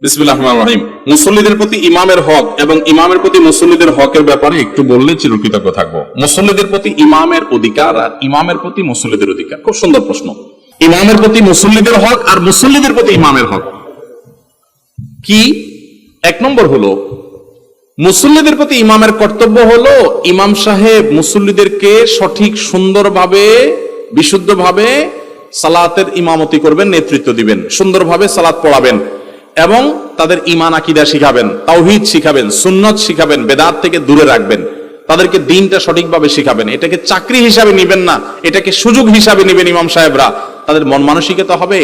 বিসমিল্লাহির রহমানির রহিম। মুসল্লিদের প্রতি ইমামের হক এবং ইমামের প্রতি মুসল্লিদের হকের ব্যাপারে একটু বললে চিরকৃতজ্ঞ থাকবো। মুসল্লিদের প্রতি ইমামের অধিকার আর ইমামের প্রতি মুসল্লিদের অধিকার, খুব সুন্দর প্রশ্ন। ইমামের প্রতি মুসল্লিদের হক আর মুসল্লিদের প্রতি ইমামের হক কি? এক নম্বর হলো, মুসল্লিদের প্রতি ইমামের কর্তব্য হলো ইমাম সাহেব মুসল্লিদেরকে সঠিক সুন্দরভাবে বিশুদ্ধভাবে সালাতের ইমামতি করবেন, নেতৃত্ব দিবেন, সুন্দরভাবে সালাত পড়াবেন এবং তাদের ঈমান আকীদা শিখাবেন, তাওহীদ শিখাবেন, সুন্নত শিখাবেন, বেদাত থেকে দূরে রাখবেন, তাদেরকে দ্বীনটা সঠিকভাবে শিখাবেন। এটাকে চাকরি হিসাবে নেবেন না, এটাকে সুযোগ হিসাবে নেবেন। ইমাম সাহেবরা তাদের মন মানসিকতা হবে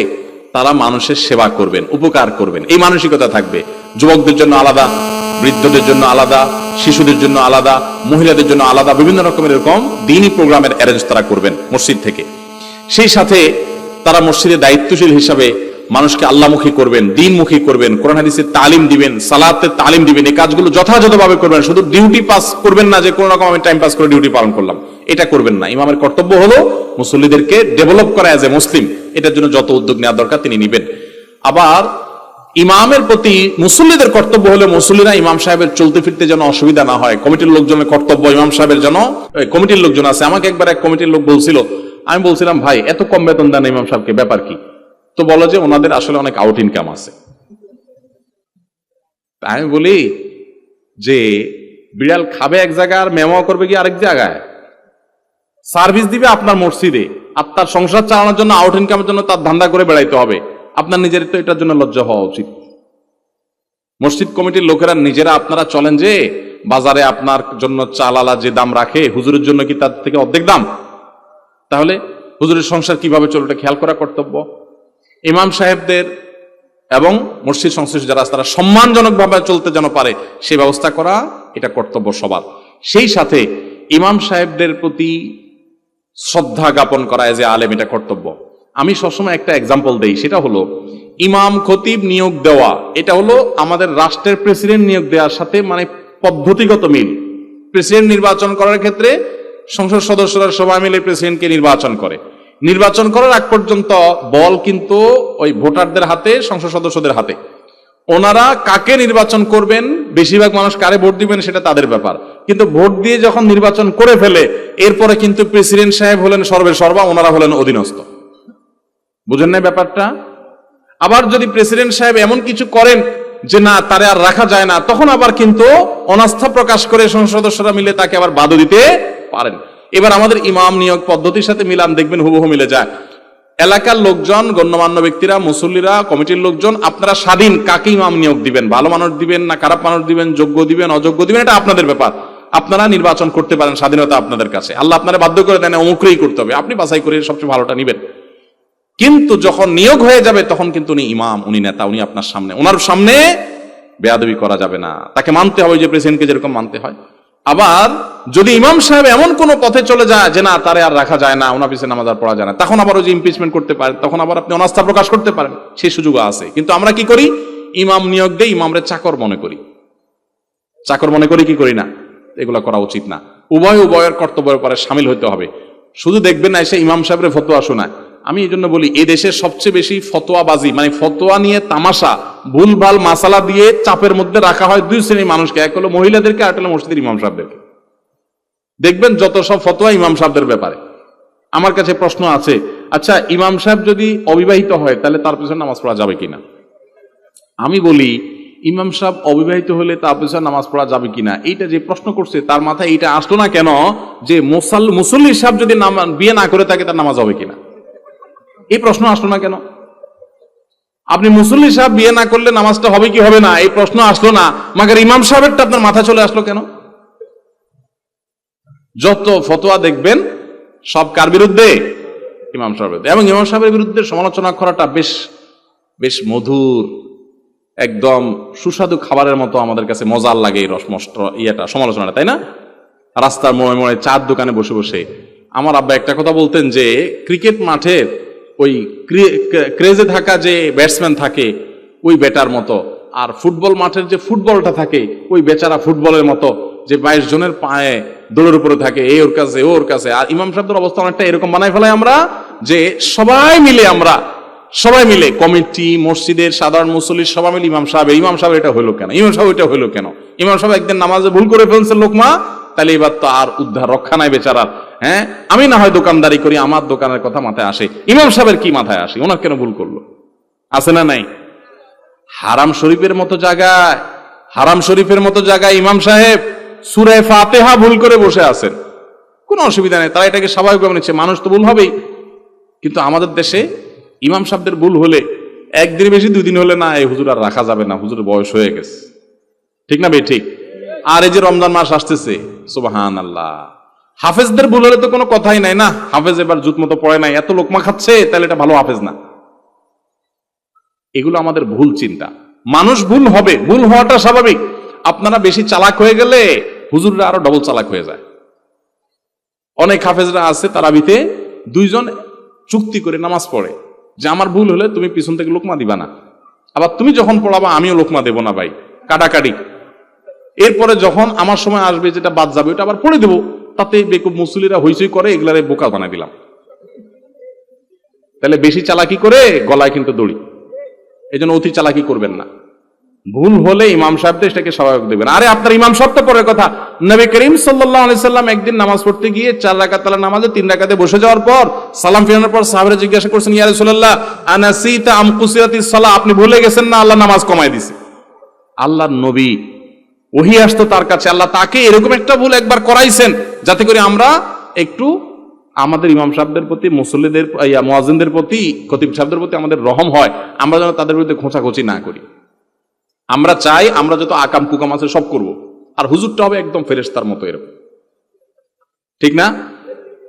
তারা মানুষের সেবা করবেন, উপকার করবেন, এই মানসিকতা থাকবে। যুবকদের জন্য আলাদা, বৃদ্ধদের জন্য আলাদা, শিশুদের জন্য আলাদা, মহিলাদের জন্য আলাদা, বিভিন্ন রকমের এরকম দ্বীনি প্রোগ্রামের অ্যারেঞ্জ তারা করবেন মসজিদ থেকে। সেই সাথে তারা মসজিদে দায়িত্বশীল হিসাবে মানুষকে আল্লাহমুখী করবেন, দ্বীনমুখী করবেন, কোরআন হাদিসের তালিম দিবেন, সালাতের তালিম দিবেন। এই কাজগুলো যথাযথভাবে করবেন। শুধু ডিউটি পাস করবেন না যে কোনো রকম আমি টাইম পাস করে ডিউটি পালন করলাম, এটা করবেন না। ইমামের কর্তব্য হলো মুসল্লিদেরকে ডেভেলপ করা এজ এ মুসলিম, এটার জন্য যত উদ্যোগ নেওয়া দরকার তিনি নিবেন। আবার ইমামের প্রতি মুসল্লিদের কর্তব্য হলে মুসল্লিরা ইমাম সাহেবের চলতে ফিরতে যেন অসুবিধা না হয়। কমিটির লোকজনের কর্তব্য ইমাম সাহেবের যেন, কমিটির লোকজন আছে, আমাকে একবার এক কমিটির লোক বলছিল, আমি বলছিলাম ভাই এত কম বেতন দেন ইমাম সাহেবকে, ব্যাপার কি? তো বলো যে ওনাদের আসলে অনেক আউট ইনকাম আছে। আমি বলি যে বিড়াল খাবে এক জায়গায় আর মেমো করবে কি আরেক জায়গায়, সার্ভিস দিবে আপনার মসজিদে, আপনার সংসার চালানোর জন্য, আউট ইনকামের জন্য তার ধান্দা করে বেড়াইতে হবে। আপনার নিজের তো এটার জন্য লজ্জা হওয়া উচিত। মসজিদ কমিটির লোকেরা নিজেরা আপনারা চলেন যে বাজারে আপনার জন্য চালালা যে দাম রাখে হুজুরের জন্য কি তার থেকে অর্ধেক দাম? তাহলে হুজুরের সংসার কিভাবে চলে এটা খেয়াল করা কর্তব্য। ইমাম সাহেবদের এবং মসজিদ সংশ্লিষ্ট যারা তারা সম্মানজনকভাবে চলতে যেন পারে সেই ব্যবস্থা করা, এটা কর্তব্য সবার। সেই সাথে ইমাম সাহেবদের প্রতি শ্রদ্ধা জ্ঞাপন করা এজ এ আলেম, এটা কর্তব্য। আমি সবসময় একটা এক্সাম্পল দেই, সেটা হলো ইমাম খতিব নিয়োগ দেওয়া, এটা হলো আমাদের রাষ্ট্রের প্রেসিডেন্ট নিয়োগ দেওয়ার সাথে মানে পদ্ধতিগত মিল। প্রেসিডেন্ট নির্বাচন করার ক্ষেত্রে সংসদ সদস্যরা সবাই মিলে প্রেসিডেন্টকে নির্বাচন করে। নির্বাচন করার আগ পর্যন্ত বল কিন্তু ওই ভোটারদের হাতে, সংসদ সদস্যদের হাতে। ওনারা কাকে নির্বাচন করবেন, বেশিরভাগ মানুষ কারে ভোট দিবেন সেটা তাদের ব্যাপার। কিন্তু ভোট দিয়ে যখন নির্বাচন করে ফেলে এরপরে কিন্তু প্রেসিডেন্ট সাহেব হলেন সর্বেসর্বা, ওনারা হলেন অধীনস্থ। বুঝেন না ব্যাপারটা? আবার যদি প্রেসিডেন্ট সাহেব এমন কিছু করেন যে না তারে আর রাখা যায় না, তখন আবার কিন্তু অনাস্থা প্রকাশ করে সংসদ সদস্যরা মিলে তাকে আবার বাধা দিতে পারেন। এবার আমাদের ইমাম নিয়োগ পদ্ধতির সাথে মিলান, দেখবেন হুবহু মিলে যায়। এলাকার লোকজন, গণ্যমান্য ব্যক্তিরা, মুসল্লিরা, কমিটির লোকজন, আপনারা স্বাধীন কাকে ইমাম নিয়োগ দিবেন, ভালো মানুষ দিবেন না খারাপ মানুষ দিবেন, যোগ্য দিবেন অযোগ্য দিবেন, এটা আপনাদের ব্যাপার। আপনারা নির্বাচন করতে পারেন, স্বাধীনতা আপনাদের কাছে। আল্লাহ আপনারা বাধ্য করে দেন অমুকরেই করতে হবে, আপনি বাছাই করে সবচেয়ে ভালোটা নিবেন। কিন্তু যখন নিয়োগ হয়ে যাবে তখন কিন্তু উনি ইমাম, উনি নেতা, উনি আপনার সামনে, ওনার সামনে বেয়াদবি করা যাবে না, তাকে মানতে হবে যে প্রেসিডেন্টকে যেরকম মানতে হয়। আবার যদি ইমাম সাহেব এমন কোন পথে চলে যায় যে না তারে আর রাখা যায় না, ওনার পিছনে নামাজ আর পড়া যায় না, তখন আবার ওই যে ইমপিচমেন্ট করতে পারেন, তখন আবার আপনি অনাস্থা প্রকাশ করতে পারেন, সেই সুযোগ আছে। কিন্তু আমরা কি করি? ইমাম নিয়োগ দেই, ইমামরে চাকর মনে করি। চাকর মনে করি কি করি না? এগুলা করা উচিত না। উভয়ের কর্তব্যের পরে সামিল হতে হবে। শুধু দেখবেন না এসে ইমাম সাহেবের ফতোয়া শোনায়। আমি এই জন্য বলি এই দেশের সবচেয়ে বেশি ফতোয়াবাজি, মানে ফতোয়া নিয়ে তামাশা, ভুলভাল মাসালা দিয়ে চাপের মধ্যে রাখা হয় দুই শ্রেণীর মানুষকে, এক হলো মহিলাদেরকে, আর হলো মসজিদের ইমাম সাহেবদেরকে। দেখবেন যত সব ফতোয়া ইমাম সাহেবদের ব্যাপারে। আমার কাছে প্রশ্ন আছে, আচ্ছা ইমাম সাহেব যদি অবিবাহিত হয় তাহলে তার পিছনে নামাজ পড়া যাবে কিনা? আমি বলি ইমাম সাহেব অবিবাহিত হলে তার পিছনে নামাজ পড়া যাবে কিনা, এইটা যে প্রশ্ন করছে তার মাথায় এইটা আসলো না কেন যে মুসল্লি সাহেব যদি বিয়ে না করে থাকে তার নামাজ হবে কিনা? এই প্রশ্ন আসলো না কেন? আপনি মুসল্লি সাহেব বিয়ে না করলে নামাজটা হবে কি হবে না এই প্রশ্ন আসলো না, মাগার ইমাম সাহেবেরটা আপনার মাথা চলে আসলো কেন? যত ফতোয়া দেখবেন সব কার বিরুদ্ধে? ইমাম সাহেবের বিরুদ্ধে। এবং ইমাম সাহেবের বিরুদ্ধে সমালোচনা করাটা বেশ বেশ মধুর, একদম সুস্বাদু খাবারের মতো আমাদের কাছে মজার লাগে এই রসমষ্ট ইয়েটা, সমালোচনাটা, তাই না? রাস্তার মোড়ে মোড়ে চার দোকানে বসে বসে আমার আব্বা একটা কথা বলতেন যে ক্রিকেট মাঠের ওই ক্রেজে থাকা যে ব্যাটসম্যান থাকে ওই ব্যাটার মতো, আর ফুটবল মাঠের যে ফুটবলটা থাকে ওই বেচারা ফুটবলের মতো, যে 22 জনের পায়ে দৌড়ের উপরে থাকে, এই ওর কাছে ও ওর কাছে। আর ইমাম সাহেবদের অবস্থা অনেকটা এরকম বানাই ফেলাই আমরা, যে সবাই মিলে আমরা সবাই মিলে, কমিটি, মসজিদের সাধারণ মুসল্লি সবাই মিলে ইমাম সাহেব এটা হলো কেন, ইমাম সাহেব এটা হলো কেন, ইমাম সাহেব একদিন নামাজে ভুল করে ফেলছে লোকমা, তাহলে এবার তো আর উদ্ধার রক্ষা নাই বেচারার। হ্যাঁ, আমি না হয় দোকানদারি করি, আমার দোকানের কথা মাথায় আসে, ইমাম সাহেবের কি মাথায় আসে, ওনার কেন ভুল করলো? আছে না নাই? হারাম শরীফের মতো জায়গায় ইমাম সাহেব সূরা ফাতিহা ভুল করে বসে আছেন, কোনো অসুবিধা নেই, তারা এটাকে স্বাভাবিকভাবে নিচ্ছে, মানুষ তো ভুল হবেই। কিন্তু আমাদের দেশে ইমাম সাহেবদের ভুল হলে একদিন বেশি 2 দিন হলে না, এই হুজুর আর রাখা যাবে না, হুজুরের বয়স হয়ে গেছে। ঠিক না ভাই? ঠিক। আর এই যে রমজান মাস আসতেছে, সুবহানাল্লাহ, হাফেজদের ভুল হলে তো কোনো কথাই নাই না, হাফেজ এবার জুত মতো পড়ে নাই, এত লোকমা খাচ্ছে, তাহলে এটা ভালো হাফেজ না। এগুলো আমাদের ভুল চিন্তা। মানুষ ভুল হবে, ভুল হওয়াটা স্বাভাবিক। আপনারা বেশি চালাক হয়ে গেলে হুজুররা আরো ডবল চালাক হয়ে যায়। অনেক হাফেজরা আছে তারাবিতে 2 জন চুক্তি করে নামাজ পড়ে যে আমার ভুল হলে তুমি পিছন থেকে লোকমা দিবা না, আবার তুমি যখন পড়াবা আমিও লোকমা দেব না, ভাই কাটাকাটি। এরপরে যখন আমার সময় আসবে যেটা বাদ যাবে ওটা আবার পড়ে দেবো, তাতে বেকুব মুসল্লিরা হইচই করে, এগুলারে বোকা বানাই দিলাম। তাহলে বেশি চালাকি করে গলায় কিন্তু দড়ি, এই জন্য অতি চালাকি করবেন না। ভুল হলে ইমাম সাহেবদের সেটাকে স্বাভাবিক দেবেন। আরে আপনার ইমাম সাহেব তো পরের কথা, নবী করিম সাল্লাল্লাহু আলাইহি সাল্লাম একদিন নামাজ পড়তে গিয়ে 4 রাকাত নামাজে 3 রাকাতে বসে যাওয়ার পর সালাম ফিরানোর পর সাহাবারা জিজ্ঞাসা করছেন, ইয়া রাসূলুল্লাহ আনাসিতা আম কুসিরাতিস সালাহ, আপনি ভুলে গেছেন না আল্লাহ নামাজ কমায় দিয়েছে? আল্লাহর নবী ওহী আসতো তার কাছে, আল্লাহ তাকে এরকম একটা ভুল একবার করাইছেন যাতে করে আমরা একটু আমাদের ইমাম সাহেবদের প্রতি, মুসল্লিদের, মুয়াজ্জিনদের প্রতি, খতিব সাহেবদের প্রতি আমাদের রহম হয়, আমরা যেন তাদের বিরুদ্ধে খোঁচাখুচি না করি। আমরা চাই আমরা যত আকাম কুকাম আছে সব করব, আর হুজুরটা হবে একদম ফেরেশতার মতো, এরকম। ঠিক না?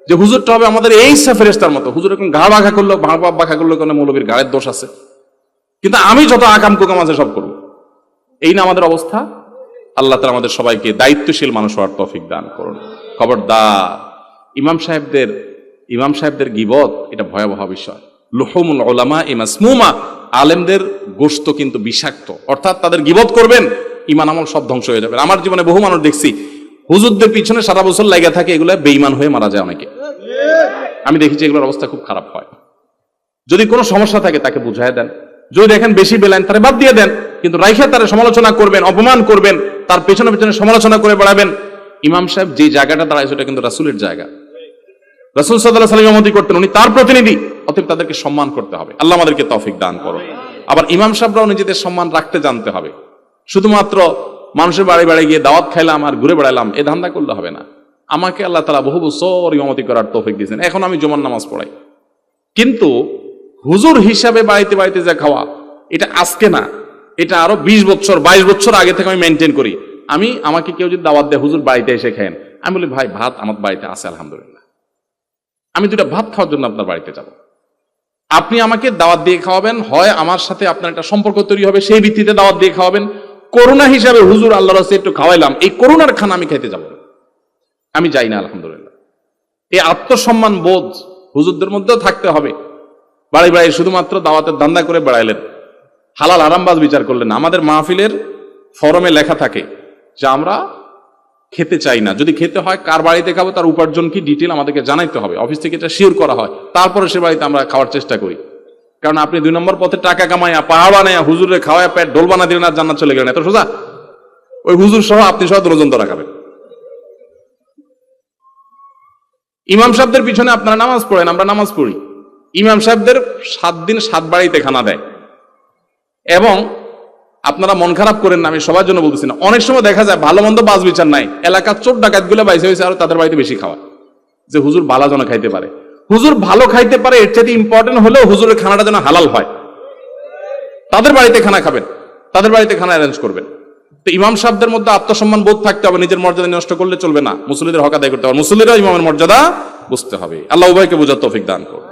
যে হুজুরটা হবে আমাদের এই ফেরেশতার মতো। হুজুর এরকম ঘাড় বাঁকা করলো, বাঁকা করলো, কোনো মৌলবীর গায়ের দোষ আছে, কিন্তু আমি যত আকাম কুকাম আছে সব করব। এই না আমাদের অবস্থা? আল্লাহ তাআলা আমাদের সবাইকে দায়িত্বশীল মানুষ হওয়ার তৌফিক দান করুন। খবরদার, ইমাম সাহেবদের গীবত এটা ভয়াবহ বিষয়। লুহুমুল উলামা মাসমুমা, আলেমদের গোশত কিন্তু বিষাক্ত, অর্থাৎ তাদের গীবত করবেন, ঈমান আমল সব ধ্বংস হয়ে যাবে। আমার জীবনে বহু মানুষ দেখছি হুজুরদের পিছনে সারা বছর লাগা থাকে, এগুলো বেঈমান হয়ে মারা যায় অনেকে। আমি দেখেছি এগুলোর অবস্থা খুব খারাপ হয়। যদি কোনো সমস্যা থাকে তাকে বুঝায় দেন, যদি দেখেন বেশি বেলাইন তারে বাদ দিয়ে দেন, কিন্তু রাইখা তারা সমালোচনা করবেন, অপমান করবেন, তার পেছনে পেছনে সমালোচনা করে বেড়াবেন। ইমাম সাহেব যে জায়গাটা দাঁড়ায় সেটা কিন্তু রাসূলের জায়গা, রাসূল সাল্লাল্লাহু আলাইহি ওয়াসাল্লাম ইমামতি করতেন, উনি তার প্রতিনিধি, অতএব তাদেরকে সম্মান করতে হবে। আল্লাহ আমাদেরকে তৌফিক দান করুন। আবার ইমাম সাহেবরাও নিজেদের সম্মান রাখতে জানতে হবে। শুধুমাত্র মানুষের বাড়ি বাড়ি গিয়ে দাওয়াত খাইলাম আর ঘুরে বেড়ালাম এই ধান্দা করলে হবে না। আমাকে আল্লাহ তাআলা বহু বছর ইমামতি করার তৌফিক দিয়েছেন, এখন আমি জুমার নামাজ পড়াই, কিন্তু হুজুর হিসাবে বাড়িতে বাড়িতে যা খাওয়া, এটা আজকে না, এটা আরো 20 বছর 22 বছর আগে থেকে আমি মেনটেন করি। আমাকে কেউ যদি দাওয়াত দেয় হুজুর বাড়িতে এসে খায়েন, আমি বলি ভাই ভাত আমার বাড়িতে আছে আলহামদুলিল্লাহ, আমি 2টা ভাত খাওয়ার জন্য আপনার বাড়িতে যাব। আপনি আমাকে দাওয়াত দিয়ে খাওয়াবেন, হয় আমার সাথে আপনার একটা সম্পর্ক তৈরি হবে সেই ভিত্তিতে দাওয়াত দিয়ে খাওয়াবেন। করোনা হিসাবে হুজুর আল্লাহর রাস্তায় একটু খাওয়াইলাম, এই করোনার খানা আমি খাইতে যাব না, আমি যাই না আলহামদুলিল্লাহ। এই আত্মসম্মান বোধ হুজুরদের মধ্যেও থাকতে হবে। বাড়ি বাড়ি শুধুমাত্র দাওয়াতের ধান্দা করে বেড়াইলেন, হালাল হারামবাজ বিচার করলেন। আমাদের মাহফিলের ফরমে লেখা থাকে যে আমরা খেতে চাই না, যদি খেতে হয় কার বাড়িতে খাবো তার উপার্জন কি ডিটেল আমাদেরকে জানাইতে হবে, অফিস থেকে এটা শিওর করা হয়, তারপরে সে বাড়িতে আমরা খাওয়ার চেষ্টা করি। কারণ আপনি 2 নম্বর পথে টাকা কামাইয়া পাহাড় বানাইয়া হুজুরে খাওয়ায় পেট ডোল বানা দিলেন আর জান্নাত চলে গেলেন, এত সোজা? ওই হুজুর সহ আপনি সহ দুজন ধরা খাবেন। ইমাম সাহেবদের পিছনে আপনারা নামাজ পড়েন, আমরা নামাজ পড়ি। ইমাম সাহেবদের 7 দিন 7 বাড়িতে খানা দেয়, এবং আপনারা মন খারাপ করেন না, আমি সবার জন্য বলতেছি না, অনেক সময় দেখা যায় ভালো মন্দ বাজ বিচার নাই, এলাকার চোর ডাকাত গুলো বাইসে হয়েছে আর তাদের বাড়িতে বেশি খাওয়া, যে হুজুর ভালো যেন খাইতে পারে। হুজুর ভালো খাইতে পারে এর চাইতে ইম্পর্টেন্ট হলেও হুজুরের খানাটা যেন হালাল হয়। তাদের বাড়িতে খানা খাবেন, তাদের বাড়িতে খানা অ্যারেঞ্জ করবেন। তো ইমাম সাহেবদের মধ্যে আত্মসম্মান বোধ থাকতে হবে, নিজের মর্যাদা নষ্ট করলে চলবে না, মুসল্লিদের হক আদায় করতে হবে, মুসল্লিরা ইমামের মর্যাদা বুঝতে হবে। আল্লাহ উভয়কে বোঝার তৌফিক দান করুন।